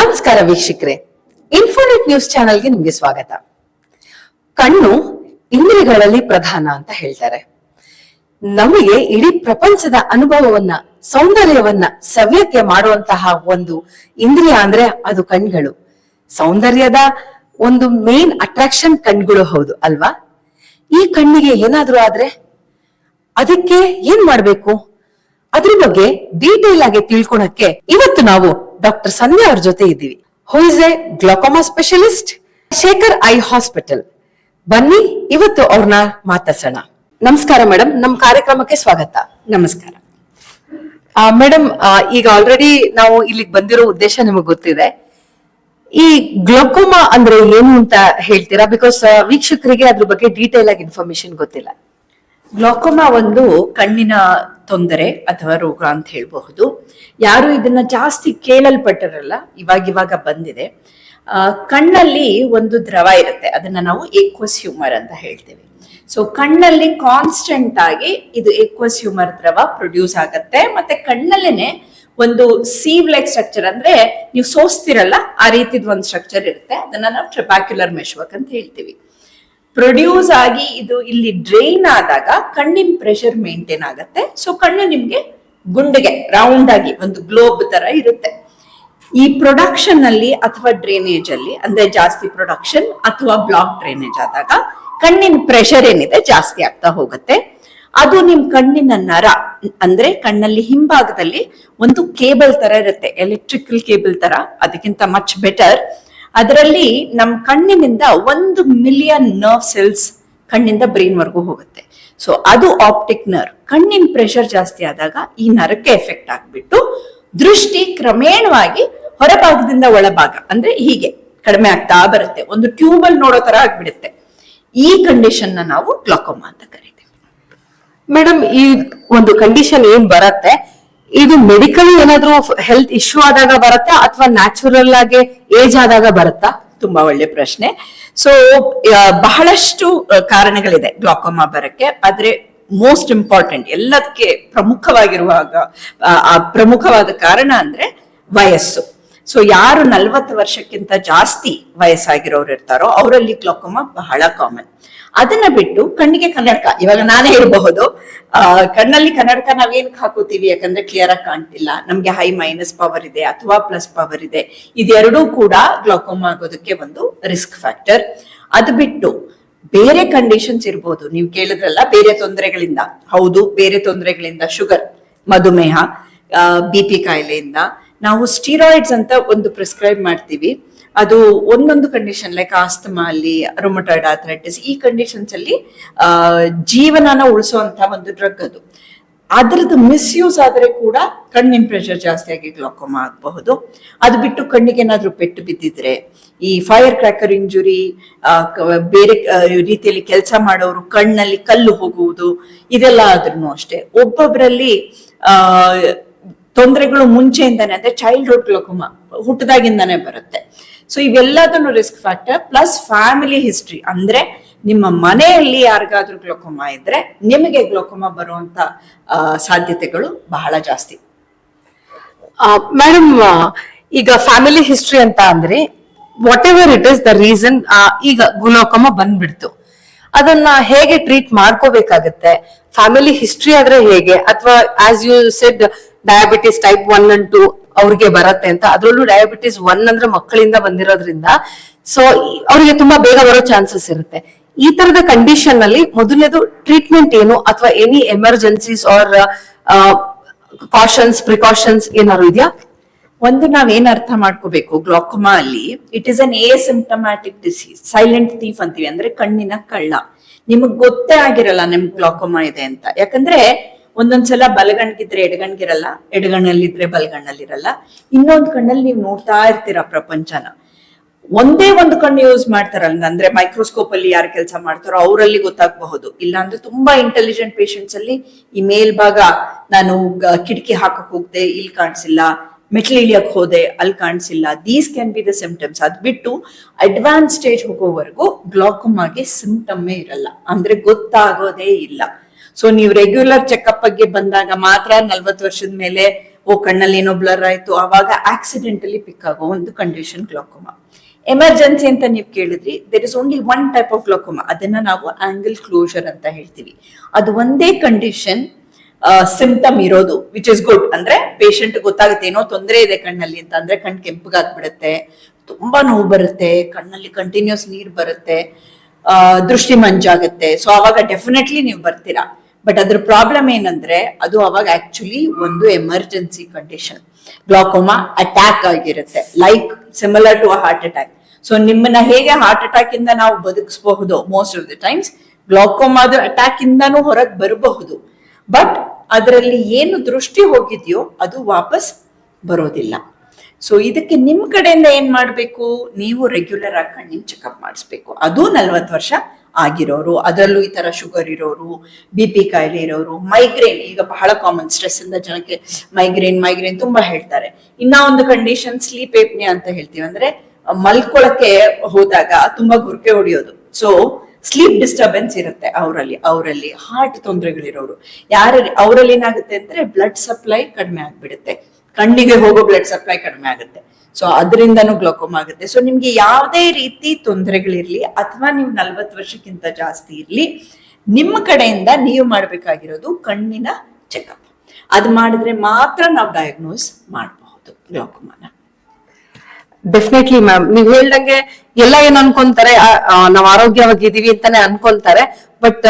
ನಮಸ್ಕಾರ ವೀಕ್ಷಕರೇ, Infonet news ಚಾನೆಲ್ಗೆ ನಿಮ್ಗೆ ಸ್ವಾಗತ. ಕಣ್ಣು ಇಂದ್ರಿಯಗಳಲ್ಲಿ ಪ್ರಧಾನ ಅಂತ ಹೇಳ್ತಾರೆ. ನಮಗೆ ಇಡೀ ಪ್ರಪಂಚದ ಅನುಭವವನ್ನ, ಸೌಂದರ್ಯವನ್ನ ಸವ್ಯಕ್ಕೆ ಮಾಡುವಂತಹ ಒಂದು ಇಂದ್ರಿಯ ಅಂದ್ರೆ ಅದು ಕಣ್ಗಳು. ಸೌಂದರ್ಯದ ಒಂದು ಮೇನ್ ಅಟ್ರಾಕ್ಷನ್ ಕಣ್ಗಳು ಹೌದು ಅಲ್ವಾ? ಈ ಕಣ್ಣಿಗೆ ಏನಾದ್ರೂ ಆದ್ರೆ ಅದಕ್ಕೆ ಏನ್ ಮಾಡ್ಬೇಕು, ಅದ್ರ ಬಗ್ಗೆ ಡೀಟೇಲ್ ಆಗಿ ತಿಳ್ಕೊಳಕ್ಕೆ ಇವತ್ತು ನಾವು ಡಾಕ್ಟರ್ ಸಂಧ್ಯಾ ಅವ್ರ ಜೊತೆ ಇದ್ದೀವಿ. Who is A glaucoma specialist, Shekhar I hospital. ಬನ್ನಿ ಇವತ್ತು ಅವ್ರನ್ನ ಮಾತಾಡ್ಸೋಣ. ನಮಸ್ಕಾರ ಮೇಡಮ್, ನಮ್ ಕಾರ್ಯಕ್ರಮಕ್ಕೆ ಸ್ವಾಗತ. ನಮಸ್ಕಾರ ಮೇಡಮ್, ಈಗ ಆಲ್ರೆಡಿ ನಾವು ಇಲ್ಲಿಗೆ ಬಂದಿರೋ ಉದ್ದೇಶ ನಿಮಗೆ ಗೊತ್ತಿದೆ. ಈ ಗ್ಲೋಕೋಮಾ ಅಂದ್ರೆ ಏನು ಅಂತ ಹೇಳ್ತೀರಾ? ಬಿಕಾಸ್ ವೀಕ್ಷಕರಿಗೆ ಅದ್ರ ಬಗ್ಗೆ ಡೀಟೇಲ್ ಆಗಿ ಇನ್ಫಾರ್ಮೇಶನ್ ಗೊತ್ತಿಲ್ಲ. ಗ್ಲಾಕೋಮಾ ಒಂದು ಕಣ್ಣಿನ ತೊಂದರೆ ಅಥವಾ ರೋಗ ಅಂತ ಹೇಳ್ಬಹುದು. ಯಾರು ಇದನ್ನ ಜಾಸ್ತಿ ಕೇಳಲ್ಪಟ್ಟಿರಲ್ಲ, ಇವಾಗ ಬಂದಿದೆ. ಕಣ್ಣಲ್ಲಿ ಒಂದು ದ್ರವ ಇರುತ್ತೆ, ಅದನ್ನ ನಾವು ಏಕ್ವಸ್ ಹ್ಯೂಮರ್ ಅಂತ ಹೇಳ್ತೀವಿ. ಸೊ ಕಣ್ಣಲ್ಲಿ ಕಾನ್ಸ್ಟೆಂಟ್ ಆಗಿ ಇದು ಏಕ್ವಸ್ ಹ್ಯೂಮರ್ ದ್ರವ ಪ್ರೊಡ್ಯೂಸ್ ಆಗತ್ತೆ. ಮತ್ತೆ ಕಣ್ಣಲ್ಲೇನೆ ಒಂದು ಸೀವ್ ಲೈಕ್ ಸ್ಟ್ರಕ್ಚರ್, ಅಂದ್ರೆ ನೀವು ಸೋಸ್ತಿರಲ್ಲ ಆ ರೀತಿದ್ ಒಂದು ಸ್ಟ್ರಕ್ಚರ್ ಇರುತ್ತೆ. ಅದನ್ನ ನಾವು ಟ್ರಬ್ಯಾಕ್ಯುಲರ್ ಮೆಶ್ವರ್ಕ್ ಅಂತ ಹೇಳ್ತೀವಿ. ಪ್ರೊಡ್ಯೂಸ್ ಆಗಿ ಇದು ಇಲ್ಲಿ ಡ್ರೈನ್ ಆದಾಗ ಕಣ್ಣಿನ ಪ್ರೆಷರ್ ಮೇಂಟೈನ್ ಆಗತ್ತೆ. ಸೊ ಕಣ್ಣು ನಿಮ್ಗೆ ಗುಂಡಿಗೆ ರೌಂಡ್ ಆಗಿ ಒಂದು ಗ್ಲೋಬ್ ತರ ಇರುತ್ತೆ. ಈ ಪ್ರೊಡಕ್ಷನ್ ಅಲ್ಲಿ ಅಥವಾ ಡ್ರೈನೇಜ್ ಅಲ್ಲಿ, ಅಂದ್ರೆ ಜಾಸ್ತಿ ಪ್ರೊಡಕ್ಷನ್ ಅಥವಾ ಬ್ಲಾಕ್ ಡ್ರೈನೇಜ್ ಆದಾಗ ಕಣ್ಣಿನ ಪ್ರೆಷರ್ ಏನಿದೆ ಜಾಸ್ತಿ ಆಗ್ತಾ ಹೋಗುತ್ತೆ. ಅದು ನಿಮ್ ಕಣ್ಣಿನ ನರ, ಅಂದ್ರೆ ಕಣ್ಣಲ್ಲಿ ಹಿಂಭಾಗದಲ್ಲಿ ಒಂದು ಕೇಬಲ್ ತರ ಇರುತ್ತೆ, ಎಲೆಕ್ಟ್ರಿಕಲ್ ಕೇಬಲ್ ತರ, ಅದಕ್ಕಿಂತ ಮಚ್ ಬೆಟರ್. ಅದರಲ್ಲಿ ನಮ್ ಕಣ್ಣಿನಿಂದ 1 ಮಿಲಿಯನ್ ನರ್ವ್ ಸೆಲ್ಸ್ ಕಣ್ಣಿಂದ ಬ್ರೈನ್ ವರ್ಗೂ ಹೋಗುತ್ತೆ. ಸೊ ಅದು ಆಪ್ಟಿಕ್ ನರ್ವ್. ಕಣ್ಣಿನ ಪ್ರೆಷರ್ ಜಾಸ್ತಿ ಆದಾಗ ಈ ನರಕ್ಕೆ ಎಫೆಕ್ಟ್ ಆಗ್ಬಿಟ್ಟು ದೃಷ್ಟಿ ಕ್ರಮೇಣವಾಗಿ ಹೊರಭಾಗದಿಂದ ಒಳಭಾಗ ಅಂದ್ರೆ ಹೀಗೆ ಕಡಿಮೆ ಆಗ್ತಾ ಬರುತ್ತೆ, ಒಂದು ಟ್ಯೂಬಲ್ ನೋಡೋ ತರ ಆಗ್ಬಿಡುತ್ತೆ. ಈ ಕಂಡೀಷನ್ ನ ನಾವು ಗ್ಲಾಕೋಮಾ ಅಂತ ಕರಿತೀವಿ. ಮೇಡಮ್, ಈ ಒಂದು ಕಂಡೀಷನ್ ಏನ್ ಬರತ್ತೆ, ಇದು ಮೆಡಿಕಲ್ ಏನಾದ್ರೂ ಹೆಲ್ತ್ ಇಶ್ಯೂ ಆದಾಗ ಬರುತ್ತಾ ಅಥವಾ ನ್ಯಾಚುರಲ್ ಆಗಿ ಏಜ್ ಆದಾಗ ಬರುತ್ತಾ? ತುಂಬಾ ಒಳ್ಳೆ ಪ್ರಶ್ನೆ. ಸೊ ಬಹಳಷ್ಟು ಕಾರಣಗಳಿದೆ ಗ್ಲಾಕೋಮಾ ಬರಕ್ಕೆ. ಆದ್ರೆ ಮೋಸ್ಟ್ ಇಂಪಾರ್ಟೆಂಟ್, ಎಲ್ಲದಕ್ಕೆ ಪ್ರಮುಖವಾದ ಕಾರಣ ಅಂದ್ರೆ ವಯಸ್ಸು. ಸೊ ಯಾರು 40 ವರ್ಷಕ್ಕಿಂತ ಜಾಸ್ತಿ ವಯಸ್ಸಾಗಿರೋರು ಇರ್ತಾರೋ ಅವರಲ್ಲಿ ಗ್ಲಾಕೋಮಾ ಬಹಳ ಕಾಮನ್. ಅದನ್ನ ಬಿಟ್ಟು ಕಣ್ಣಿಗೆ ಕನ್ನಡಕ, ಇವಾಗ ನಾನೇ ಇರಬಹುದು, ಕಣ್ಣಲ್ಲಿ ಕನ್ನಡಕ ನಾವೇನ್ ಹಾಕೋತೀವಿ ಯಾಕಂದ್ರೆ ಕ್ಲಿಯರ್ ಆಗಿ ಕಾಣ್ತಿಲ್ಲ, ನಮ್ಗೆ ಹೈ ಮೈನಸ್ ಪವರ್ ಇದೆ ಅಥವಾ ಪ್ಲಸ್ ಪವರ್ ಇದೆ, ಇದೆರಡೂ ಕೂಡ ಗ್ಲಾಕೋಮಾ ಆಗೋದಕ್ಕೆ ಒಂದು ರಿಸ್ಕ್ ಫ್ಯಾಕ್ಟರ್. ಅದು ಬಿಟ್ಟು ಬೇರೆ ಕಂಡೀಷನ್ಸ್ ಇರ್ಬೋದು. ನೀವು ಕೇಳಿದ್ರಲ್ಲ ಬೇರೆ ತೊಂದರೆಗಳಿಂದ, ಹೌದು, ಬೇರೆ ತೊಂದರೆಗಳಿಂದ, ಶುಗರ್, ಮಧುಮೇಹ, BP ಕಾಯಿಲೆಯಿಂದ ನಾವು ಸ್ಟೀರಾಯ್ಡ್ಸ್ ಅಂತ ಒಂದು ಪ್ರಿಸ್ಕ್ರೈಬ್ ಮಾಡ್ತೀವಿ. ಅದು ಒಂದೊಂದು ಕಂಡೀಷನ್ ಲೈಕ್ ಆಸ್ತಮಾ ಅಲ್ಲಿ, ರೊಮಟಾಯ್ಡ್ ಆರ್ಥರೈಟಿಸ್, ಈ ಕಂಡೀಷನ್ಸ್ ಅಲ್ಲಿ ಜೀವನನ ಉಳಿಸುವಂತ ಒಂದು ಡ್ರಗ್ ಅದು. ಅದ್ರದ್ದು ಮಿಸ್ಯೂಸ್ ಆದ್ರೆ ಕೂಡ ಕಣ್ಣಿನ ಪ್ರೆಷರ್ ಜಾಸ್ತಿ ಆಗಿ ಗ್ಲಾಕೋಮಾ ಆಗಬಹುದು. ಅದು ಬಿಟ್ಟು ಕಣ್ಣಿಗೆ ಏನಾದ್ರೂ ಪೆಟ್ಟು ಬಿದ್ದಿದ್ರೆ, ಈ ಫೈರ್ ಕ್ರ್ಯಾಕರ್ ಇಂಜುರಿ, ಬೇರೆ ರೀತಿಯಲ್ಲಿ ಕೆಲಸ ಮಾಡೋರು ಕಣ್ಣಲ್ಲಿ ಕಲ್ಲು ಹೋಗುವುದು, ಇದೆಲ್ಲ ಆದ್ರೂ ಅಷ್ಟೇ. ಒಬ್ಬೊಬ್ಬರಲ್ಲಿ ತೊಂದರೆಗಳು ಮುಂಚೆಯಿಂದಾನೆ, ಅಂದ್ರೆ ಚೈಲ್ಡ್ಹುಡ್ ಗ್ಲಾಕೋಮಾ ಹುಟ್ಟದಾಗಿಂದಾನೆ ಬರುತ್ತೆ. ಸೊ ಇವೆಲ್ಲದನ್ನು risk factor. Plus family history, ಅಂದ್ರೆ ನಿಮ್ಮ ಮನೆಯಲ್ಲಿ ಯಾರಿಗಾದ್ರೂ ಗ್ಲಾಕೋಮಾ ಇದ್ರೆ ನಿಮಗೆ ಗ್ಲಾಕೋಮಾ ಬರುವಂತ ಸಾಧ್ಯತೆಗಳು ಬಹಳ ಜಾಸ್ತಿ. ಮೇಡಮ್, ಈಗ ಫ್ಯಾಮಿಲಿ ಹಿಸ್ಟ್ರಿ ಅಂತ ಅಂದ್ರೆ what ever it is the reason, ಈಗ ಗ್ಲಾಕೋಮಾ ಬಂದ್ಬಿಡ್ತು, ಅದನ್ನ ಹೇಗೆ ಟ್ರೀಟ್ ಮಾಡ್ಕೋಬೇಕಾಗತ್ತೆ? ಫ್ಯಾಮಿಲಿ ಹಿಸ್ಟ್ರಿ ಆದ್ರೆ ಹೇಗೆ? ಅಥವಾ as you said diabetes type 1 and 2 ಅವ್ರಿಗೆ ಬರತ್ತೆ ಅಂತ. ಅದ್ರಲ್ಲೂ ಡಯಾಬಿಟಿಸ್ 1 ಅಂದ್ರೆ ಮಕ್ಕಳಿಂದ ಬಂದಿರೋದ್ರಿಂದ ಸೊ ಅವ್ರಿಗೆ ತುಂಬಾ ಬೇಗ ಬರೋ ಚಾನ್ಸಸ್ ಇರುತ್ತೆ. ಈ ತರದ ಕಂಡೀಷನ್ ನಲ್ಲಿ ಮೊದಲನೇದು ಟ್ರೀಟ್ಮೆಂಟ್ ಏನು, ಅಥವಾ ಎನಿ ಎಮರ್ಜೆನ್ಸೀಸ್ ಆರ್ ಪ್ರಿಕಾಷನ್ಸ್ ಏನಾದ್ರು ಇದೆಯಾ? ಒಂದು ನಾವೇನ್ ಅರ್ಥ ಮಾಡ್ಕೋಬೇಕು, ಗ್ಲಾಕೋಮಾ ಅಲ್ಲಿ it is an asymptomatic disease, silent thief ಅಂತೀವಿ, ಅಂದ್ರೆ ಕಣ್ಣಿನ ಕಳ್ಳ. ನಿಮಗ್ ಗೊತ್ತೇ ಆಗಿರಲ್ಲ ನಿಮ್ಗೆ ಗ್ಲಾಕೋಮಾ ಇದೆ ಅಂತ. ಯಾಕಂದ್ರೆ ಒಂದೊಂದ್ಸಲ ಬಲಗಣ್ಗಿದ್ರೆ ಎಡಗಣ್ಗಿರಲ್ಲ, ಎಡಗಣ್ಣಲ್ಲಿದ್ರೆ ಬಲಗಣ್ಣಲ್ಲಿರಲ್ಲ, ಇನ್ನೊಂದು ಕಣ್ಣಲ್ಲಿ ನೀವು ನೋಡ್ತಾ ಇರ್ತೀರಾ ಪ್ರಪಂಚನ. ಒಂದೇ ಒಂದು ಕಣ್ಣು ಯೂಸ್ ಮಾಡ್ತಾರಲ್ಲ, ಅಂದ್ರೆ ಮೈಕ್ರೋಸ್ಕೋಪ್ ಅಲ್ಲಿ ಯಾರು ಕೆಲಸ ಮಾಡ್ತಾರೋ ಅವರಲ್ಲಿ ಗೊತ್ತಾಗಬಹುದು. ಇಲ್ಲ ಅಂದ್ರೆ ತುಂಬಾ ಇಂಟೆಲಿಜೆಂಟ್ ಪೇಷಂಟ್ಸ್ ಅಲ್ಲಿ ಈ ಮೇಲ್ಭಾಗ, ನಾನು ಕಿಟಕಿ ಹಾಕಕ್ ಹೋಗ್ದೆ ಇಲ್ಲಿ ಕಾಣಿಸಿಲ್ಲ, ಮೆಟ್ಲು ಇಳಿಯಕ್ ಹೋದೆ ಅಲ್ಲಿ ಕಾಣಿಸಿಲ್ಲ, these can be the symptoms. ಅದ್ ಬಿಟ್ಟು ಅಡ್ವಾನ್ಸ್ ಸ್ಟೇಜ್ ಹೋಗೋವರೆಗೂ ಗ್ಲಾಕೋಮಾಗೆ ಸಿಂಪ್ಟಮೇ ಇರಲ್ಲ, ಅಂದ್ರೆ ಗೊತ್ತಾಗೋದೇ ಇಲ್ಲ. ಸೊ ನೀವು ರೆಗ್ಯುಲರ್ ಚೆಕ್ಅಪ್ ಬಗ್ಗೆ ಬಂದಾಗ ಮಾತ್ರ 40 ವರ್ಷದ ಮೇಲೆ ಕಣ್ಣಲ್ಲಿ ಏನೋ ಬ್ಲರ್ ಆಯ್ತು, ಅವಾಗ ಆಕ್ಸಿಡೆಂಟಲಿ ಪಿಕ್ ಆಗೋ ಒಂದು ಕಂಡೀಷನ್ ಗ್ಲಾಕೋಮಾ. ಎಮರ್ಜೆನ್ಸಿ ಅಂತ ನೀವು ಕೇಳಿದ್ರಿ, there is only one type of glaucoma, ಅದನ್ನ ನಾವು ಆಂಗಲ್ ಕ್ಲೋಷರ್ ಅಂತ ಹೇಳ್ತೀವಿ. ಅದು ಒಂದೇ ಕಂಡೀಷನ್ ಸಿಂಪ್ಟಮ್ ಇರೋದು, ವಿಚ್ ಇಸ್ ಗುಡ್. ಅಂದ್ರೆ ಪೇಷಂಟ್ ಗೊತ್ತಾಗುತ್ತೆ ಏನೋ ತೊಂದರೆ ಇದೆ ಕಣ್ಣಲ್ಲಿ ಅಂತ. ಅಂದ್ರೆ ಕಣ್ ಕೆಂಪಗಾಗ್ಬಿಡುತ್ತೆ, ತುಂಬಾ ನೋವು ಬರುತ್ತೆ, ಕಣ್ಣಲ್ಲಿ ಕಂಟಿನ್ಯೂಸ್ ನೀರ್ ಬರುತ್ತೆ, ದೃಷ್ಟಿ ಮಂಜಾಗುತ್ತೆ. ಸೊ ಅವಾಗ ಡೆಫಿನೆಟ್ಲಿ ನೀವು ಬರ್ತೀರಾ. ಬಟ್ ಅದ್ರ ಪ್ರಾಬ್ಲಮ್ ಏನಂದ್ರೆ ಅದು ಅವಾಗ ಆಕ್ಚುಲಿ ಒಂದು ಎಮರ್ಜೆನ್ಸಿ ಕಂಡೀಷನ್. ಗ್ಲಾಕೋಮಾ ಅಟ್ಯಾಕ್ ಆಗಿರುತ್ತೆ, like similar to heart attack. So ನಿಮ್ಮನ್ನ ಹೇಗೆ ಹಾರ್ಟ್ ಅಟ್ಯಾಕ್ ಇಂದ ನಾವು ಬದುಕಿಸಬಹುದು ಮೋಸ್ಟ್ ಆಫ್ ದಿ ಟೈಮ್ಸ್, ಗ್ಲಾಕೋಮಾದ ಅಟ್ಯಾಕ್ ಇಂದಾನು ಹೊರಗೆ ಬರಬಹುದು. ಬಟ್ ಅದರಲ್ಲಿ ಏನು ದೃಷ್ಟಿ ಹೋಗಿದೆಯೋ ಅದು ವಾಪಸ್ ಬರೋದಿಲ್ಲ. ಸೊ ಇದಕ್ಕೆ ನಿಮ್ ಕಡೆಯಿಂದ ಏನ್ ಮಾಡ್ಬೇಕು, ನೀವು ರೆಗ್ಯುಲರ್ ಆಗಿ ಕಣ್ಣಿನ ಚೆಕಪ್ ಮಾಡಿಸ್ಬೇಕು. ಅದು 40 ವರ್ಷ ಆಗಿರೋರು, ಅದರಲ್ಲೂ ಈ ತರ ಶುಗರ್ ಇರೋರು, BP ಕಾಯಿಲೆ ಇರೋರು, ಮೈಗ್ರೇನ್ ಈಗ ಬಹಳ ಕಾಮನ್, ಸ್ಟ್ರೆಸ್ ಇಂದ ಜನಕ್ಕೆ ಮೈಗ್ರೇನ್ ತುಂಬಾ ಹೇಳ್ತಾರೆ. ಇನ್ನ ಒಂದು ಕಂಡೀಷನ್ ಸ್ಲೀಪ್ ಏಪ್ನಿಯಾ ಅಂತ ಹೇಳ್ತೀವಿ. ಅಂದ್ರೆ ಮಲ್ಕೊಳಕ್ಕೆ ಹೋದಾಗ ತುಂಬಾ ಗುರ್ಕೆ ಹೊಡಿಯೋದು. ಸೊ ಸ್ಲೀಪ್ ಡಿಸ್ಟರ್ಬೆನ್ಸ್ ಇರುತ್ತೆ ಅವರಲ್ಲಿ ಹಾರ್ಟ್ ತೊಂದರೆಗಳಿರೋರು ಅವರಲ್ಲಿ ಏನಾಗುತ್ತೆ ಅಂದ್ರೆ ಬ್ಲಡ್ ಸಪ್ಲೈ ಕಡಿಮೆ ಆಗ್ಬಿಡುತ್ತೆ, ಕಣ್ಣಿಗೆ ಹೋಗೋ ಬ್ಲಡ್ ಸಪ್ಲೈ ಕಡಿಮೆ ಆಗುತ್ತೆ. ಸೊ ಅದರಿಂದನೂ ಗ್ಲಾಕೋಮಾ ಆಗುತ್ತೆ. ಸೊ ನಿಮ್ಗೆ ಯಾವುದೇ ರೀತಿ ತೊಂದರೆಗಳಿರ್ಲಿ ಅಥವಾ ನೀವು 40 ವರ್ಷಕ್ಕಿಂತ ಜಾಸ್ತಿ ಇರ್ಲಿ, ನಿಮ್ಮ ಕಡೆಯಿಂದ ನೀವು ಮಾಡ್ಬೇಕಾಗಿರೋದು ಕಣ್ಣಿನ ಚೆಕಪ್. ಅದು ಮಾಡಿದ್ರೆ ಮಾತ್ರ ನಾವು ಡಯಾಗ್ನೋಸ್ ಮಾಡಬಹುದು ಗ್ಲಾಕೋಮಾನ. ಡೆಫಿನೆಟ್ಲಿ ಮ್ಯಾಮ್, ನೀವ್ ಹೇಳ್ದಂಗೆ ಎಲ್ಲ ಏನ್ ಅನ್ಕೊಂತಾರೆ, ನಾವ್ ಆರೋಗ್ಯವಾಗಿದೀವಿ ಅಂತಾನೆ ಅನ್ಕೊಂತಾರೆ. But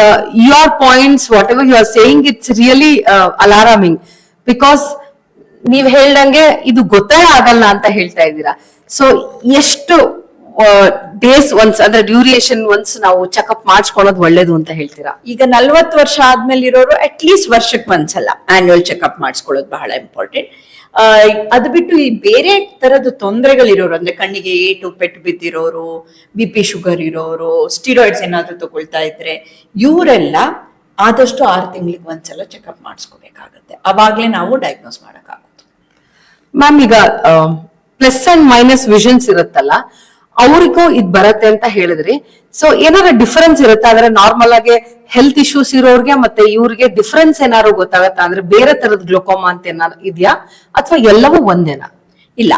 your points, whatever you are saying, it's really alarming. Because ನೀವ್ ಹೇಳ್ದಂಗೆ ಇದು ಗೊತ್ತೇ ಆಗಲ್ಲ ಅಂತ ಹೇಳ್ತಾ ಇದ್ದೀರಾ. ಸೊ ಎಷ್ಟು ಡೇಸ್ ಒನ್ಸ್, ಅಂದ್ರೆ ಡ್ಯೂರೇಷನ್ ಒನ್ಸ್ ನಾವು ಚೆಕಪ್ ಮಾಡಿಸ್ಕೊಳ್ಳೋದು ಒಳ್ಳೇದು ಅಂತ ಹೇಳ್ತೀರಾ? ಈಗ 40 ವರ್ಷ ಆದ್ಮೇಲೆ ಇರೋರು ಅಟ್ಲೀಸ್ಟ್ ವರ್ಷಕ್ಕೆ ಒಂದ್ಸಲ ಆನ್ಯುವಲ್ ಚೆಕಪ್ ಮಾಡಿಸ್ಕೊಳ್ಳೋದು ಬಹಳ ಇಂಪಾರ್ಟೆಂಟ್. ಅದು ಬಿಟ್ಟು ಈ ಬೇರೆ ತರದ ತೊಂದರೆಗಳಿರೋರು, ಅಂದ್ರೆ ಕಣ್ಣಿಗೆ ಪೆಟ್ಟು ಬಿದ್ದಿರೋರು, BP ಶುಗರ್ ಇರೋರು, ಸ್ಟಿರಾಯ್ಡ್ಸ್ ಏನಾದ್ರು ತಗೊಳ್ತಾ ಇದ್ರೆ, ಇವರೆಲ್ಲ ಆದಷ್ಟು 6 ತಿಂಗಳಿಗೆ ಒಂದ್ಸಲ ಚೆಕಪ್ ಮಾಡಿಸ್ಕೋಬೇಕಾಗತ್ತೆ. ಅವಾಗ್ಲೇ ನಾವು ಡಯಾಗ್ನೋಸ್ ಮಾಡಕ್ಕಾಗುತ್ತೆ. ಮ್ಯಾಮ್, ಈಗ ಪ್ಲಸ್ ಅಂಡ್ ಮೈನಸ್ ವಿಷನ್ಸ್ ಇರುತ್ತಲ್ಲ, ಅವ್ರಿಗೂ ಇದ್ ಬರತ್ತೆ ಅಂತ ಹೇಳಿದ್ರಿ. ಸೊ ಏನಾದ್ರು ಡಿಫರೆನ್ಸ್ ಇರುತ್ತಾ? ಅಂದ್ರೆ ನಾರ್ಮಲ್ ಆಗಿ ಹೆಲ್ತ್ ಇಶ್ಯೂಸ್ ಇರೋರ್ಗೆ ಮತ್ತೆ ಇವ್ರಿಗೆ ಡಿಫರೆನ್ಸ್ ಏನಾದ್ರು ಗೊತ್ತಾಗತ್ತಾ? ಅಂದ್ರೆ ಬೇರೆ ತರದ ಗ್ಲೋಕೋಮಾ ಅಂತ ಏನಾದ್ರು ಇದೆಯಾ ಅಥವಾ ಎಲ್ಲವೂ ಒಂದೇನಾ? ಇಲ್ಲ,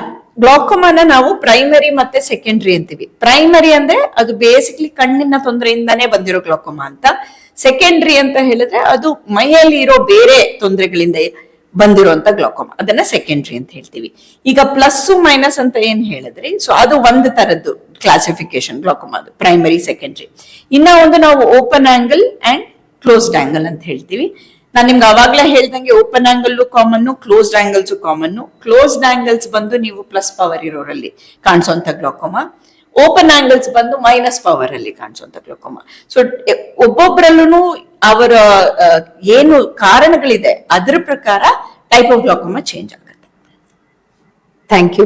ಗ್ಲಾಕೋಮಾನ ನಾವು ಪ್ರೈಮರಿ ಮತ್ತೆ ಸೆಕೆಂಡರಿ ಅಂತೀವಿ. ಪ್ರೈಮರಿ ಅಂದ್ರೆ ಅದು ಬೇಸಿಕ್ಲಿ ಕಣ್ಣಿನ ತೊಂದರೆಯಿಂದಾನೇ ಬಂದಿರೋ ಗ್ಲಾಕೋಮಾ ಅಂತ. ಸೆಕೆಂಡರಿ ಅಂತ ಹೇಳಿದ್ರೆ ಅದು ಮೈಯಲ್ಲಿ ಇರೋ ಬೇರೆ ತೊಂದರೆಗಳಿಂದ ಬಂದಿರುವಂತ ಗ್ಲಾಕೋಮಾ, ಅದನ್ನ ಸೆಕೆಂಡರಿ ಅಂತ ಹೇಳ್ತೀವಿ. ಈಗ ಪ್ಲಸ್ ಮೈನಸ್ ಅಂತ ಏನ್ ಹೇಳಿದ್ರಿ, ಸೊ ಅದು ಒಂದು ತರದ್ದು ಕ್ಲಾಸಿಫಿಕೇಶನ್ ಗ್ಲಾಕೋಮಾದು, ಪ್ರೈಮರಿ ಸೆಕೆಂಡರಿ. ಇನ್ನ ಒಂದು ನಾವು open angle and closed angle ಅಂತ ಹೇಳ್ತೀವಿ. ನಾನು ನಿಮ್ಗೆ ಅವಾಗ್ಲೇ ಹೇಳ್ದಂಗೆ open angle common, closed angles common. Closed angles ಬಂದು ನೀವು ಪ್ಲಸ್ ಪವರ್ ಇರೋರಲ್ಲಿ ಕಾಣಿಸುವಂತ ಗ್ಲಾಕೋಮಾ, ಓಪನ್ ಆಂಗಲ್ಸ್ ಬಂದು ಮೈನಸ್ ಪವರ್ ಅಲ್ಲಿ ಕಾಣಿಸುವಂತ ಗ್ಲಾಕೋಮಾ. ಸೊ ಒಬ್ಬೊಬ್ಬರಲ್ಲೂ ಅವರ ಏನು ಕಾರಣಗಳಿದೆ ಅದ್ರ ಪ್ರಕಾರ ಟೈಪ್ ಆಫ್ ಗ್ಲಾಕೋಮಾ ಚೇಂಜ್ ಆಗುತ್ತೆ. Thank you.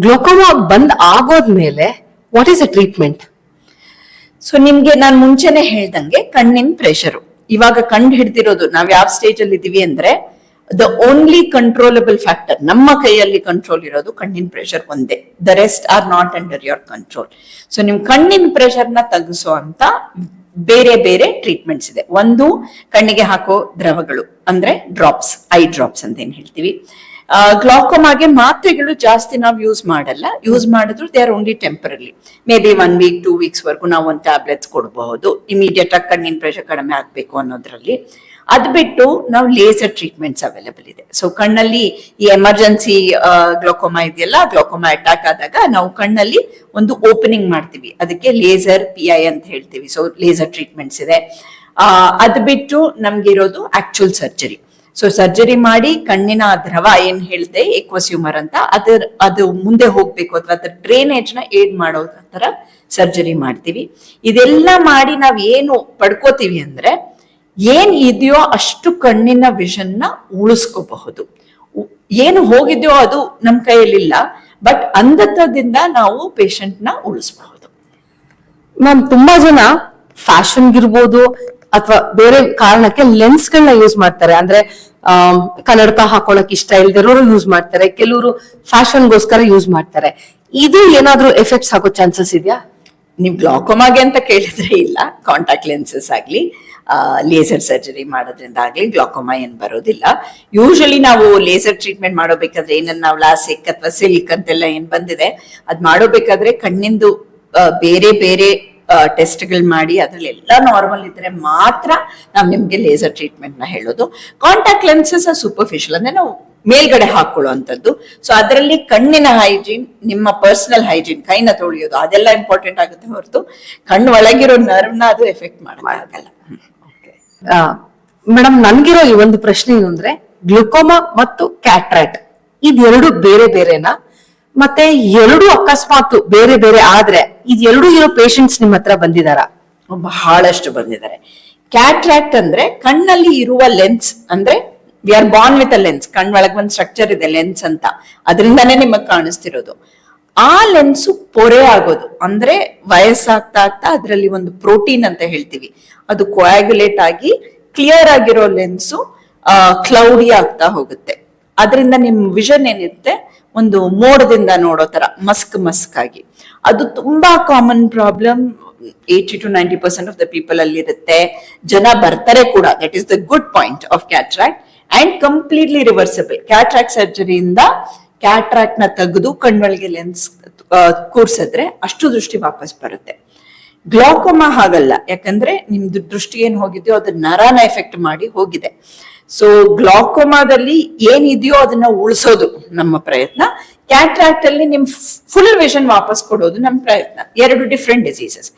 ಗ್ಲಾಕೋಮಾ ಬಂದ್ ಆಗೋದ್ಮೇಲೆ what is a treatment? So ನಿಮ್ಗೆ ನಾನು ಮುಂಚೆನೆ ಹೇಳ್ದಂಗೆ ಕಣ್ಣಿನ ಪ್ರೆಷರು ಇವಾಗ ಕಂಡು ಹಿಡ್ದಿರೋದು, ನಾವ್ ಯಾವ ಸ್ಟೇಜ್ ಅಲ್ಲಿ ಇದೀವಿ ಅಂದ್ರೆ ದ ಓನ್ಲಿ ಕಂಟ್ರೋಲಬಲ್ ಫ್ಯಾಕ್ಟರ್, ನಮ್ಮ ಕೈಯಲ್ಲಿ ಕಂಟ್ರೋಲ್ ಇರೋದು ಕಣ್ಣಿನ ಪ್ರೆಷರ್ ಒಂದೇ. The rest are not under your control. So ನಿಮ್ ಕಣ್ಣಿನ ಪ್ರೆಷರ್ ನ ತಗ್ಗಿಸೋ ಅಂತ ಬೇರೆ ಬೇರೆ ಟ್ರೀಟ್ಮೆಂಟ್ಸ್ ಇದೆ. ಒಂದು ಕಣ್ಣಿಗೆ ಹಾಕೋ ದ್ರವಗಳು, ಅಂದ್ರೆ ಡ್ರಾಪ್ಸ್, ಐ ಡ್ರಾಪ್ಸ್ ಅಂತ ಏನ್ ಹೇಳ್ತೀವಿ. ಗ್ಲಾಕೋಮಾಗೆ ಮಾತ್ರೆಗಳು ಜಾಸ್ತಿ ನಾವು ಯೂಸ್ ಮಾಡಲ್ಲ. ಯೂಸ್ ಮಾಡಿದ್ರು they are only temporarily. Maybe 1 week 2 weeks ವರ್ಗು ನಾವು ಒಂದು ಟ್ಯಾಬ್ಲೆಟ್ಸ್ ಕೊಡಬಹುದು, ಇಮಿಡಿಯೇಟ್ ಆಗಿ ಕಣ್ಣಿನ ಪ್ರೆಷರ್ ಕಡಿಮೆ ಆಗ್ಬೇಕು ಅನ್ನೋದ್ರಲ್ಲಿ. ಅದ್ ಬಿಟ್ಟು ನಾವು ಲೇಸರ್ ಟ್ರೀಟ್ಮೆಂಟ್ಸ್ ಅವೈಲೇಬಲ್ ಇದೆ. ಸೊ ಕಣ್ಣಲ್ಲಿ ಈ ಎಮರ್ಜೆನ್ಸಿ ಗ್ಲಾಕೋಮಾ ಇದೆಯಲ್ಲ, ಗ್ಲಾಕೋಮಾ ಅಟ್ಯಾಕ್ ಆದಾಗ ನಾವು ಕಣ್ಣಲ್ಲಿ ಒಂದು ಓಪನಿಂಗ್ ಮಾಡ್ತೀವಿ, ಅದಕ್ಕೆ ಲೇಸರ್ PI ಅಂತ ಹೇಳ್ತೀವಿ. ಸೊ ಲೇಸರ್ ಟ್ರೀಟ್ಮೆಂಟ್ಸ್ ಇದೆ. ಅದ್ ಬಿಟ್ಟು ನಮ್ಗೆ ಇರೋದು ಆಕ್ಚುಯಲ್ ಸರ್ಜರಿ. ಸೊ ಸರ್ಜರಿ ಮಾಡಿ ಕಣ್ಣಿನ ದ್ರವ ಏನ್ ಹೇಳ್ದೆ ಎಕ್ವಸ್ ಹ್ಯೂಮರ್ ಅಂತ, ಅದು ಮುಂದೆ ಹೋಗ್ಬೇಕು ಅಥವಾ ಅದ್ರ ಡ್ರೈನೇಜ್ ನ ಏಡ್ ಮಾಡೋ ತರ ಸರ್ಜರಿ ಮಾಡ್ತೀವಿ. ಇದೆಲ್ಲ ಮಾಡಿ ನಾವ್ ಏನು ಪಡ್ಕೋತೀವಿ ಅಂದ್ರೆ ಏನ್ ಇದೆಯೋ ಅಷ್ಟು ಕಣ್ಣಿನ ವಿಷನ್ ನ ಉಳಿಸ್ಕೋಬಹುದು. ಏನು ಹೋಗಿದ್ಯೋ ಅದು ನಮ್ ಕೈಯಲ್ಲಿಲ್ಲ, ಬಟ್ ಅಂಧತ್ವದಿಂದ ನಾವು ಪೇಷಂಟ್ ನ ಉಳಿಸಬಹುದು. ಮ್ಯಾಮ್, ತುಂಬಾ ಜನ ಫ್ಯಾಷನ್ಗಿರ್ಬೋದು ಅಥವಾ ಬೇರೆ ಕಾರಣಕ್ಕೆ ಲೆನ್ಸ್ ಗಳನ್ನ ಯೂಸ್ ಮಾಡ್ತಾರೆ. ಅಂದ್ರೆ ಕನ್ನಡಕ ಹಾಕೊಳಕ್ ಇಷ್ಟ ಇಲ್ದಿರೋರು ಯೂಸ್ ಮಾಡ್ತಾರೆ, ಕೆಲವರು ಫ್ಯಾಷನ್ಗೋಸ್ಕರ ಯೂಸ್ ಮಾಡ್ತಾರೆ. ಇದು ಏನಾದ್ರೂ ಎಫೆಕ್ಟ್ಸ್ ಆಗೋ ಚಾನ್ಸಸ್ ಇದೆಯಾ? ನೀವು ಗ್ಲಾಕೋಮಾಗೆ ಅಂತ ಕೇಳಿದ್ರೆ ಇಲ್ಲ, ಕಾಂಟ್ಯಾಕ್ಟ್ ಲೆನ್ಸಸ್ ಆಗ್ಲಿ ಲೇಸರ್ ಸರ್ಜರಿ ಮಾಡೋದ್ರಿಂದ ಆಗ್ಲಿ ಗ್ಲಾಕೋಮಾ ಏನ್ ಬರೋದಿಲ್ಲ. ಯೂಶಲಿ ನಾವು ಲೇಸರ್ ಟ್ರೀಟ್ಮೆಂಟ್ ಮಾಡೋಬೇಕಾದ್ರೆ ಏನನ್ನ ನಾವು ಲಾಸಿಕ್ ಅಥವಾ ಸಿಲ್ಕ್ ಅಂತೆಲ್ಲ ಏನ್ ಬಂದಿದೆ ಅದ್ ಮಾಡೋಬೇಕಾದ್ರೆ ಕಣ್ಣಿಂದು ಬೇರೆ ಬೇರೆ ಟೆಸ್ಟ್ಗಳು ಮಾಡಿ ಅದ್ರಲ್ಲೆಲ್ಲ ನಾರ್ಮಲ್ ಇದ್ರೆ ಮಾತ್ರ ನಾವು ನಿಮ್ಗೆ ಲೇಸರ್ ಟ್ರೀಟ್ಮೆಂಟ್ ನ ಹೇಳೋದು. ಕಾಂಟ್ಯಾಕ್ಟ್ ಲೆನ್ಸಸ್ ಸೂಪರ್ಫಿಷಿಯಲ್ ಅಂದ್ರೆ ನಾವು ಮೇಲ್ಗಡೆ ಹಾಕೊಳ್ಳುವಂಥದ್ದು. ಸೊ ಅದರಲ್ಲಿ ಕಣ್ಣಿನ ಹೈಜೀನ್, ನಿಮ್ಮ ಪರ್ಸನಲ್ ಹೈಜೀನ್, ಕೈನ ತೊಳೆಯೋದು ಅದೆಲ್ಲ ಇಂಪಾರ್ಟೆಂಟ್ ಆಗುತ್ತೆ ಹೊರತು ಕಣ್ಣು ಒಳಗಿರೋ ನರ್ವ್ನ ಅದು ಎಫೆಕ್ಟ್ ಮಾಡಲ್ಲ. ಮೇಡಮ್, ನನ್ಗಿರೋ ಈ ಒಂದು ಪ್ರಶ್ನೆ ಏನು ಅಂದ್ರೆ, ಗ್ಲುಕೋಮಾ ಮತ್ತು ಕ್ಯಾಟ್ರಾಕ್ಟ್ ಇದೆರಡು ಬೇರೆ ಬೇರೆನಾ? ಮತ್ತೆ ಎರಡು ಅಕಸ್ಮಾತ್ ಬೇರೆ ಬೇರೆ ಆದ್ರೆ ಇದೆರಡು ಇರೋ ಪೇಷಂಟ್ಸ್ ನಿಮ್ಮ ಹತ್ರ ಬಂದಿದಾರ? ಬಹಳಷ್ಟು ಬಂದಿದ್ದಾರೆ. ಕ್ಯಾಟ್ರಾಕ್ಟ್ ಅಂದ್ರೆ ಕಣ್ಣಲ್ಲಿ ಇರುವ ಲೆನ್ಸ್, ಅಂದ್ರೆ we are born with a lens, ಕಣ್ ಒಳಗ್ ಒಂದು ಸ್ಟ್ರಕ್ಚರ್ ಇದೆ ಲೆನ್ಸ್ ಅಂತ, ಅದರಿಂದಾನೇ ನಿಮಗ್ ಕಾಣಿಸ್ತಿರೋದು. ಆ ಲೆನ್ಸು ಪೊರೆ ಆಗೋದು ಅಂದ್ರೆ ವಯಸ್ಸಾಗ್ತಾ ಆಗ್ತಾ ಅದರಲ್ಲಿ ಒಂದು ಪ್ರೋಟೀನ್ ಅಂತ ಹೇಳ್ತೀವಿ, ಅದು ಕೋಯಾಗುಲೇಟ್ ಆಗಿ ಕ್ಲಿಯರ್ ಆಗಿರೋ ಲೆನ್ಸು ಕ್ಲೌಡಿ ಆಗ್ತಾ ಹೋಗುತ್ತೆ. ಅದರಿಂದ ನಿಮ್ ವಿಷನ್ ಏನಿರುತ್ತೆ ಒಂದು ಮೋಡದಿಂದ ನೋಡೋ ತರ ಮಸ್ಕ್ ಆಗಿ. ಅದು ತುಂಬಾ common problem. 80 to 90% of the people ಅಲ್ಲಿ ಇರುತ್ತೆ. ಜನ ಬರ್ತಾರೆ ಕೂಡ. That is the good point of cataract and completely reversible. Cataract ಸರ್ಜರಿಯಿಂದ ಕ್ಯಾಟ್ರಾಕ್ಟ್ ನ ತೆಗೆದು ಕಣ್ಣೊಳಗೆ ಲೆನ್ಸ್ ಕೂರ್ಸಿದ್ರೆ ಅಷ್ಟು ದೃಷ್ಟಿ ವಾಪಸ್ ಬರುತ್ತೆ. ಗ್ಲಾಕೋಮಾ ಹಾಗಲ್ಲ, ಯಾಕಂದ್ರೆ ನಿಮ್ದು ದೃಷ್ಟಿ ಏನ್ ಹೋಗಿದೆಯೋ ಅದು ನರನ ಎಫೆಕ್ಟ್ ಮಾಡಿ ಹೋಗಿದೆ. ಸೊ ಗ್ಲಾಕೋಮಾದಲ್ಲಿ ಏನಿದೆಯೋ ಅದನ್ನ ಉಳಿಸೋದು ನಮ್ಮ ಪ್ರಯತ್ನ. ಕ್ಯಾಟ್ರಾಕ್ಟ್ ಅಲ್ಲಿ ನಿಮ್ ಫುಲ್ ವಿಷನ್ ವಾಪಸ್ ಕೊಡೋದು ನಮ್ಮ ಪ್ರಯತ್ನ. ಎರಡು ಡಿಫ್ರೆಂಟ್ ಡಿಸೀಸಸ್,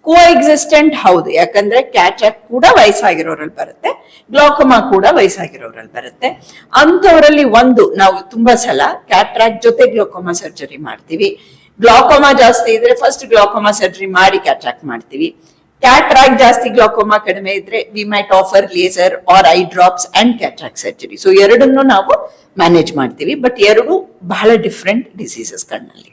ಕೋ ಎಕ್ಸಿಸ್ಟೆಂಟ್ ಹೌದು, ಯಾಕಂದ್ರೆ ಕ್ಯಾಟ್ರಾಕ್ಟ್ ಕೂಡ ವಯಸ್ಸಾಗಿರೋರಲ್ಲಿ ಬರುತ್ತೆ, ಗ್ಲಾಕೋಮಾ ಕೂಡ ವಯಸ್ಸಾಗಿರೋರಲ್ಲಿ ಬರುತ್ತೆ. ಅಂತವರಲ್ಲಿ ಒಂದು ನಾವು ತುಂಬಾ ಸಲ ಕ್ಯಾಟ್ರಾಕ್ಟ್ ಜೊತೆ ಗ್ಲಾಕೋಮಾ ಸರ್ಜರಿ ಮಾಡ್ತೀವಿ. ಗ್ಲಾಕೋಮಾ ಜಾಸ್ತಿ ಇದ್ರೆ ಫಸ್ಟ್ ಗ್ಲಾಕೋಮಾ ಸರ್ಜರಿ ಮಾಡಿ ಕ್ಯಾಟ್ರಾಕ್ಟ್ ಮಾಡ್ತೀವಿ. ಕ್ಯಾಟ್ರಾಕ್ಟ್ ಜಾಸ್ತಿ ಗ್ಲಾಕೋಮಾ ಕಡಿಮೆ ಇದ್ರೆ we might offer laser or eye drops and cataract surgery. So ಎರಡನ್ನು ನಾವು ಮ್ಯಾನೇಜ್ ಮಾಡ್ತೀವಿ, ಬಟ್ ಎರಡು ಬಹಳ ಡಿಫ್ರೆಂಟ್ ಡಿಸೀಸಸ್ ಕಣ್ಣಲ್ಲಿ.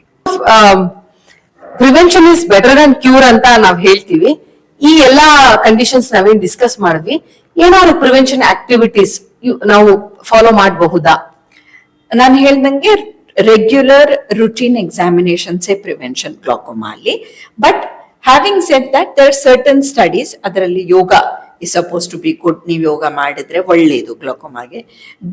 Prevention is better than cure ಅಂತ ನಾವ್ ಹೇಳ್ತೀವಿ. ಈ ಎಲ್ಲಾ ಕಂಡೀಷನ್ಸ್ ನಾವೇನ್ ಡಿಸ್ಕಸ್ ಮಾಡಿದ್ವಿ, ಏನಾದ್ರು ಪ್ರಿವೆನ್ಷನ್ ಆಕ್ಟಿವಿಟೀಸ್ ನಾವು ಫಾಲೋ ಮಾಡಬಹುದಾ? ನಾನು ಹೇಳ್ದಂಗೆ regular routine examinations prevention glaucoma ಅಲ್ಲಿ. But having said that there are certain studies, ಅದರಲ್ಲಿ yoga is suppose to be good. ನೀವು ಯೋಗ ಮಾಡಿದ್ರೆ ಒಳ್ಳೇದು ಗ್ಲಾಕೋಮಾಗೆ.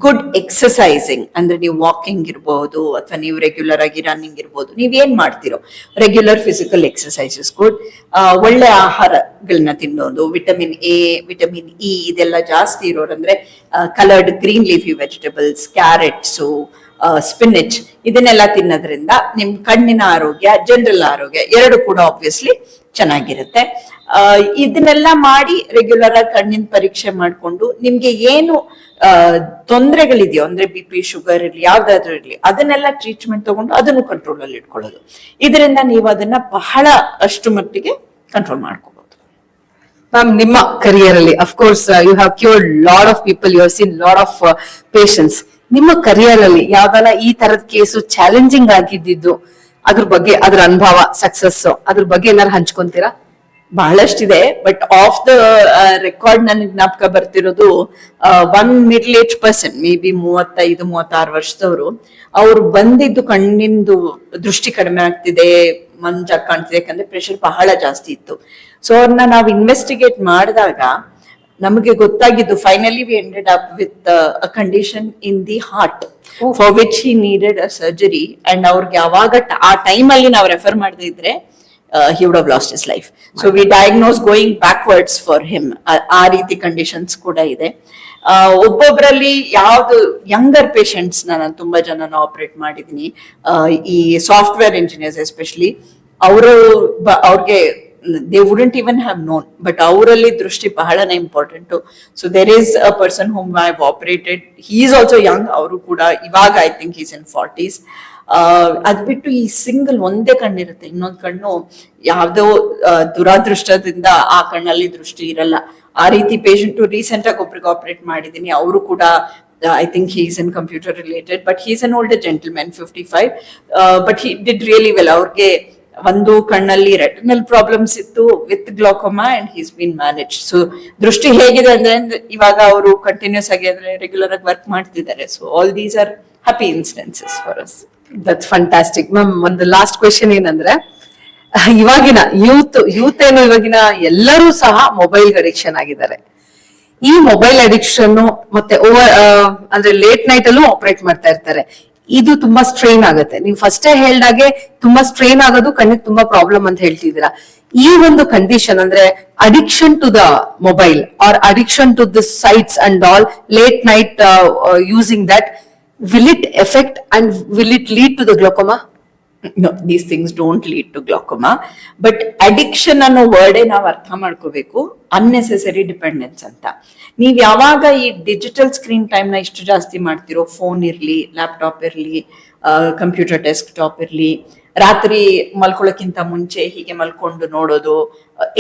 ಗುಡ್ ಎಕ್ಸಸೈಸಿಂಗ್ ಅಂದ್ರೆ ನೀವು ವಾಕಿಂಗ್ ಇರ್ಬೋದು ಅಥವಾ ನೀವು ರೆಗ್ಯುಲರ್ ಆಗಿ ರನ್ನಿಂಗ್ ಇರ್ಬೋದು, ನೀವೇನ್ ಮಾಡ್ತಿರೋ ರೆಗ್ಯುಲರ್ ಫಿಸಿಕಲ್ ಎಕ್ಸಸೈಸಸ್ ಗುಡ್. ಒಳ್ಳೆ ಆಹಾರಗಳನ್ನ ತಿನ್ನೋದು, ವಿಟಮಿನ್ ಎ, ವಿಟಮಿನ್ ಇ ಇದೆಲ್ಲ ಜಾಸ್ತಿ ಇರೋರು ಅಂದ್ರೆ coloured green leafy vegetables, carrots, ಸ್ಪಿನಿಚ್ ಇದನ್ನೆಲ್ಲ ತಿನ್ನೋದ್ರಿಂದ ನಿಮ್ ಕಣ್ಣಿನ ಆರೋಗ್ಯ, ಜನರಲ್ ಆರೋಗ್ಯ ಎರಡು ಕೂಡ ಆಬ್ವಿಯಸ್ಲಿ ಚೆನ್ನಾಗಿರುತ್ತೆ. ಇದನ್ನೆಲ್ಲ ಮಾಡಿ ರೆಗ್ಯುಲರ್ ಆಗಿ ಕಣ್ಣಿನ ಪರೀಕ್ಷೆ ಮಾಡ್ಕೊಂಡು ನಿಮ್ಗೆ ಏನು ತೊಂದರೆಗಳಿದೆಯೋ ಅಂದ್ರೆ BP, ಶುಗರ್ ಇರ್ಲಿ, ಯಾವ್ದಾದ್ರು ಇರ್ಲಿ, ಅದನ್ನೆಲ್ಲ ಟ್ರೀಟ್ಮೆಂಟ್ ತಗೊಂಡು ಅದನ್ನು ಕಂಟ್ರೋಲ್ ಅಲ್ಲಿ ಇಟ್ಕೊಳ್ಳೋದು. ಇದರಿಂದ ನೀವು ಅದನ್ನ ಬಹಳ ಅಷ್ಟು ಮಟ್ಟಿಗೆ ಕಂಟ್ರೋಲ್ ಮಾಡ್ಕೋಬಹುದು. ಮ್ಯಾಮ್, ನಿಮ್ಮ ಕರಿಯರ್ ಅಲ್ಲಿ of course you have cured lot of people, you have seen lot of patients. ನಿಮ್ಮ ಕರಿಯರ್ ಅಲ್ಲಿ ಯಾವ್ದಾನ ಈ ತರದ ಕೇಸು ಚಾಲೆಂಜಿಂಗ್ ಆಗಿದ್ದು, ಅದ್ರ ಬಗ್ಗೆ, ಅದ್ರ ಅನುಭವ, ಸಕ್ಸಸ್, ಅದ್ರ ಬಗ್ಗೆ ಏನಾರು ಹಂಚ್ಕೊಂತೀರಾ? ಬಹಳಷ್ಟಿದೆ, ಬಟ್ ಆಫ್ ದ ರೆಕಾರ್ಡ್ ನನಗೆ ಜ್ಞಾಪಕ ಬರ್ತಿರೋದು one middle age person, maybe 35-36 ವರ್ಷದವರು. ಅವ್ರು ಬಂದಿದ್ದು ಕಣ್ಣಿಂದು ದೃಷ್ಟಿ ಕಡಿಮೆ ಆಗ್ತಿದೆ, ಮಂಜಾಗಿ ಕಾಣ್ತಿದೆ, ಯಾಕಂದ್ರೆ ಪ್ರೆಷರ್ ಬಹಳ ಜಾಸ್ತಿ ಇತ್ತು. ಸೊ ಅವ್ರನ್ನ ನಾವು ಇನ್ವೆಸ್ಟಿಗೇಟ್ ಮಾಡಿದಾಗ ನಮಗೆ ಗೊತ್ತಾಗಿದ್ದು, finally we ended up with a condition in the heart for which he needed a surgery. And ಅವ್ರಿಗೆ ಯಾವಾಗ ಆ ಟೈಮ್ ಅಲ್ಲಿ ನಾವು ರೆಫರ್ ಮಾಡದಿದ್ರೆ he would have lost his life. So we diagnose going backwards for him. ಆ ರೀತಿ conditions ಕೂಡ ಇದೆ. ಒಬ್ಬೊಬ್ಬರಲ್ಲಿ ಯಾವ್ದು ಯಂಗರ್ ಪೇಷಂಟ್ಸ್ ನಾನು ತುಂಬಾ ಜನನ ಆಪರೇಟ್ ಮಾಡಿದೀನಿ. ಈ ಸಾಫ್ಟ್ವೇರ್ ಇಂಜಿನಿಯರ್ಸ್ ಎಸ್ಪೆಷಲಿ, ಅವ್ರಿಗೆ they wouldn't even have known, but ಅವರಲ್ಲಿ ದೃಷ್ಟಿ ಬಹಳನೇ important. So there is a person whom I have operated. He is also young. ಅವರು ಕೂಡ ಇವಾಗ I think he's in 40s. ಅದ್ ಬಿಟ್ಟು ಈ ಸಿಂಗಲ್ ಒಂದೇ ಕಣ್ಣಿರುತ್ತೆ, ಇನ್ನೊಂದ್ ಕಣ್ಣು ಯಾವ್ದೋ ದುರಾದೃಷ್ಟದಿಂದ ಆ ಕಣ್ಣಲ್ಲಿ ದೃಷ್ಟಿ ಇರಲ್ಲ. ಆ ರೀತಿ ಪೇಷಂಟ್ ರೀಸೆಂಟ್ ಆಗಿ ಒಬ್ರಿಗೆ ಆಪರೇಟ್ ಮಾಡಿದೀನಿ. ಅವರು ಕೂಡ I think he's in computer related, but he's an older gentleman, 55, but he did really well. ಅವ್ರಿಗೆ ಒಂದು ಕಣ್ಣಲ್ಲಿ ರೆಟಿನಲ್ ಪ್ರಾಬ್ಲಮ್ಸ್ ಇತ್ತು with glaucoma and he's been manage. So ದೃಷ್ಟಿ ಹೇಗಿದೆ ಅಂದ್ರೆ ಇವಾಗ ಅವರು ಕಂಟಿನ್ಯೂಸ್ ಆಗಿ ಅಂದ್ರೆ ರೆಗ್ಯುಲರ್ ಆಗಿ ವರ್ಕ್ ಮಾಡ್ತಿದ್ದಾರೆ. So all these are happy incidences for us. That's fantastic ma'am. ಒಂದು ಲಾಸ್ಟ್ ಕ್ವೆಶನ್ ಏನಂದ್ರೆ, ಇವಾಗಿನ ಯೂತ್ ಏನು ಇವಾಗಿನ ಎಲ್ಲರೂ ಸಹ ಮೊಬೈಲ್ ಅಡಿಕ್ಷನ್ ಆಗಿದ್ದಾರೆ. ಈ ಮೊಬೈಲ್ ಅಡಿಕ್ಷನ್ ಮತ್ತೆ ಅಂದ್ರೆ ಲೇಟ್ ನೈಟ್ ಅಲ್ಲೂ ಆಪರೇಟ್ ಮಾಡ್ತಾ ಇರ್ತಾರೆ. ಇದು ತುಂಬಾ ಸ್ಟ್ರೈನ್ ಆಗುತ್ತೆ. ನೀವು ಫಸ್ಟೇ ಹೇಳ್ದಾಗೆ ತುಂಬಾ ಸ್ಟ್ರೈನ್ ಆಗೋದು ಕಣ್ಣಿಗೆ ತುಂಬಾ ಪ್ರಾಬ್ಲಮ್ ಅಂತ ಹೇಳ್ತಿದ್ದೀರಾ. ಈ ಒಂದು ಕಂಡೀಷನ್ ಅಂದ್ರೆ addiction to the mobile or addiction to the sites and all late night using that, will it affect and will it lead to the glaucoma? No, these things don't lead to glaucoma. But addiction ಅನ್ನೋ ವರ್ಡೇ ನಾವು ಅರ್ಥ ಮಾಡ್ಕೋಬೇಕು, unnecessary dependence ಅಂತ. ನೀವ್ ಯಾವಾಗ ಈ digital screen time ನ ಇಷ್ಟು ಜಾಸ್ತಿ ಮಾಡ್ತಿರೋ, ಫೋನ್ ಇರ್ಲಿ, ಲ್ಯಾಪ್ಟಾಪ್ ಇರ್ಲಿ, ಕಂಪ್ಯೂಟರ್ ಡೆಸ್ಕ್ ಟಾಪ್ ಇರ್ಲಿ, ರಾತ್ರಿ ಮಲ್ಕೊಳ್ಳೋಕ್ಕಿಂತ ಮುಂಚೆ ಹೀಗೆ ಮಲ್ಕೊಂಡು ನೋಡೋದು,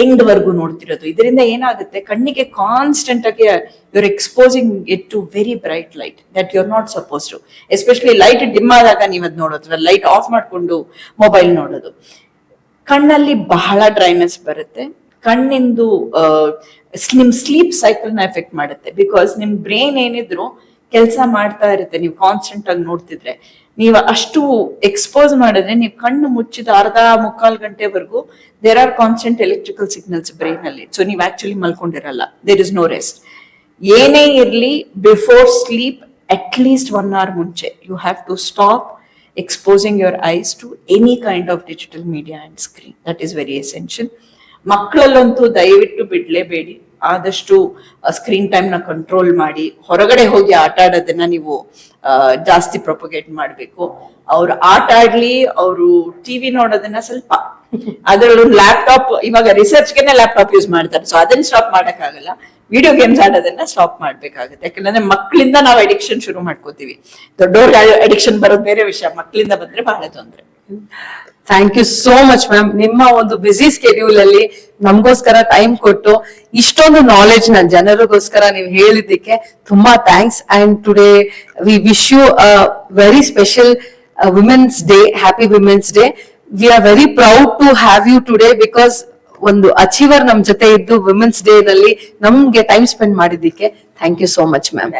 ಎಂಡ್ ವರ್ಗು ನೋಡ್ತಿರೋದು, ಇದರಿಂದ ಏನಾಗುತ್ತೆ, ಕಣ್ಣಿಗೆ ಕಾನ್ಸ್ಟೆಂಟ್ ಆಗಿ you're exposing it to very bright light that you're not supposed to. Especially light dim ಆದಾಗ ನೀವು ಅದ್ ನೋಡೋದು, ಲೈಟ್ ಆಫ್ ಮಾಡ್ಕೊಂಡು ಮೊಬೈಲ್ ನೋಡೋದು, ಕಣ್ಣಲ್ಲಿ ಬಹಳ ಡ್ರೈನೆಸ್ ಬರುತ್ತೆ. ಕಣ್ಣಿಂದು ನಿಮ್ ಸ್ಲೀಪ್ ಸೈಕಲ್ ನ ಎಫೆಕ್ಟ್ ಮಾಡುತ್ತೆ. ಬಿಕಾಸ್ ನಿಮ್ ಬ್ರೈನ್ ಏನಿದ್ರು ಕೆಲಸ ಮಾಡ್ತಾ ಇರುತ್ತೆ, ನೀವು ಕಾನ್ಸ್ಟೆಂಟ್ ಆಗಿ ನೋಡ್ತಿದ್ರೆ. ನೀವು ಅಷ್ಟು ಎಕ್ಸ್ಪೋಸ್ ಮಾಡಿದ್ರೆ, ನೀವು ಕಣ್ಣು ಮುಚ್ಚಿದ ಮುಕ್ಕಾಲ್ ಗಂಟೆವರೆಗೂ there are constant electrical signals brain ಅಲ್ಲಿ. ಸೊ ನೀವು ಆಕ್ಚುಲಿ ಮಲ್ಕೊಂಡಿರಲ್ಲ, ದೇರ್ ಇಸ್ ನೋ ರೆಸ್ಟ್. ಏನೇ ಇರ್ಲಿ, before sleep at 1 hour ಮುಂಚೆ you have to stop exposing your eyes to any kind of digital media and screen. That is very essential. ಮಕ್ಕಳಲ್ಲಂತೂ ದಯವಿಟ್ಟು ಬಿಡ್ಲೇಬೇಡಿ. ಆದಷ್ಟು screen time ನ control ಮಾಡಿ, ಹೊರಗಡೆ ಹೋಗಿ ಆಟ ಆಡೋದನ್ನ ನೀವು ಜಾಸ್ತಿ ಪ್ರೊಪಗೇಟ್ ಮಾಡ್ಬೇಕು. ಅವ್ರು ಆಟ ಆಡ್ಲಿ, ಅವರು ಟಿವಿ ನೋಡೋದನ್ನ ಸ್ವಲ್ಪ, ಅದರಲ್ಲೂ ಲ್ಯಾಪ್ಟಾಪ್, ಇವಾಗ ರಿಸರ್ಚ್ಗೆನೆ ಲ್ಯಾಪ್ಟಾಪ್ ಯೂಸ್ ಮಾಡ್ತಾರೆ. ಸೊ ಅದನ್ನ ಸ್ಟಾಪ್ ಮಾಡಕ್ ಆಗಲ್ಲ. ವಿಡಿಯೋ ಗೇಮ್ಸ್ ಆಡೋದನ್ನ ಸ್ಟಾಪ್ ಮಾಡ್ಬೇಕಾಗುತ್ತೆ. ಯಾಕಂದ್ರೆ ಮಕ್ಕಳಿಂದ ನಾವು ಅಡಿಕ್ಷನ್ ಶುರು ಮಾಡ್ಕೋತೀವಿ. ದೊಡ್ಡವ್ರ ಅಡಿಕ್ಷನ್ ಬರೋದು ಬೇರೆ ವಿಷಯ, ಮಕ್ಕಳಿಂದ ಬಂದ್ರೆ ಬಹಳ ತೊಂದ್ರೆ. Thank you so much ma'am. ನಿಮ್ಮ ಒಂದು ಬಿಸಿ ಸ್ಕೆಡ್ಯೂಲ್ ಅಲ್ಲಿ ನಮಗೋಸ್ಕರ ಟೈಮ್ ಕೊಟ್ಟು ಇಷ್ಟೊಂದು ನಾಲೆಜ್ ನ ಜನರಿಗೋಸ್ಕರ ನೀವು ಹೇಳಿದ್ದಕ್ಕೆ ತುಂಬಾ thanks. And today we wish you very special women's day. Happy women's day. We are very proud to have you today, because ಒಂದು ಅಚೀವರ್ ನಮ್ ಜೊತೆ ಇದ್ದು ವಿಮೆನ್ಸ್ ಡೇ ನಲ್ಲಿ ನಮ್ಗೆ ಟೈಮ್ ಸ್ಪೆಂಡ್ ಮಾಡಿದ್ದಕ್ಕೆ thank you so much ma'am.